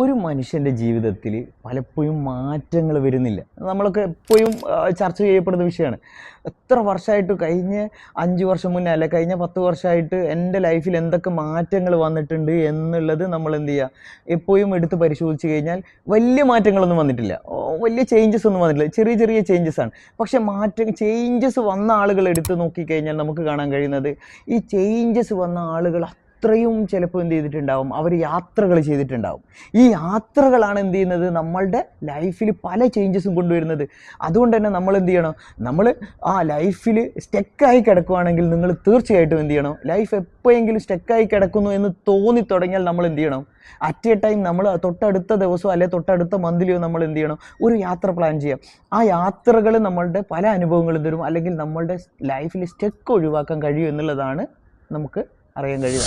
ഒരു മനുഷ്യൻ്റെ ജീവിതത്തിൽ പലപ്പോഴും മാറ്റങ്ങൾ വരുന്നില്ല. നമ്മളൊക്കെ എപ്പോഴും ചർച്ച ചെയ്യപ്പെടുന്ന വിഷയമാണ്. എത്ര വർഷമായിട്ട് കഴിഞ്ഞ 5 വർഷം മുന്നേ അല്ല കഴിഞ്ഞ 10 വർഷമായിട്ട് എൻ്റെ ലൈഫിൽ എന്തൊക്കെ മാറ്റങ്ങൾ വന്നിട്ടുണ്ട് എന്നുള്ളത് നമ്മൾ എന്ത് ചെയ്യുക, എപ്പോഴും എടുത്ത് പരിശോധിച്ച് കഴിഞ്ഞാൽ വലിയ മാറ്റങ്ങളൊന്നും വന്നിട്ടില്ല, വലിയ ചേഞ്ചസ് ഒന്നും വന്നിട്ടില്ല, ചെറിയ ചെറിയ ചേഞ്ചസ് ആണ്. പക്ഷെ ചേഞ്ചസ് വന്ന ആളുകൾ എടുത്ത് നോക്കിക്കഴിഞ്ഞാൽ നമുക്ക് കാണാൻ കഴിയുന്നത് ഈ ചേഞ്ചസ് വന്ന ആളുകൾ അത്രയും ചിലപ്പോൾ എന്ത് ചെയ്തിട്ടുണ്ടാവും, അവർ യാത്രകൾ ചെയ്തിട്ടുണ്ടാവും. ഈ യാത്രകളാണ് എന്ത് ചെയ്യുന്നത്, നമ്മളുടെ ലൈഫിൽ പല ചേഞ്ചസും കൊണ്ടുവരുന്നത്. അതുകൊണ്ട് തന്നെ നമ്മൾ എന്ത് ചെയ്യണം, നമ്മൾ ആ ലൈഫിൽ സ്റ്റക്കായി കിടക്കുകയാണെങ്കിൽ നിങ്ങൾ തീർച്ചയായിട്ടും എന്ത് ചെയ്യണം, ലൈഫ് എപ്പോഴെങ്കിലും സ്റ്റക്കായി കിടക്കുന്നു എന്ന് തോന്നി തുടങ്ങിയാൽ നമ്മൾ എന്ത് ചെയ്യണം, അറ്റ് എ ടൈം നമ്മൾ തൊട്ടടുത്ത ദിവസമോ അല്ലെങ്കിൽ തൊട്ടടുത്ത മന്തിലെയോ നമ്മൾ എന്ത് ചെയ്യണം, ഒരു യാത്ര പ്ലാൻ ചെയ്യാം. ആ യാത്രകൾ നമ്മളുടെ പല അനുഭവങ്ങളും തരും, അല്ലെങ്കിൽ നമ്മളുടെ ലൈഫിൽ സ്റ്റക്ക് ഒഴിവാക്കാൻ കഴിയും എന്നുള്ളതാണ് നമുക്ക് അറിയാൻ കഴിയുക.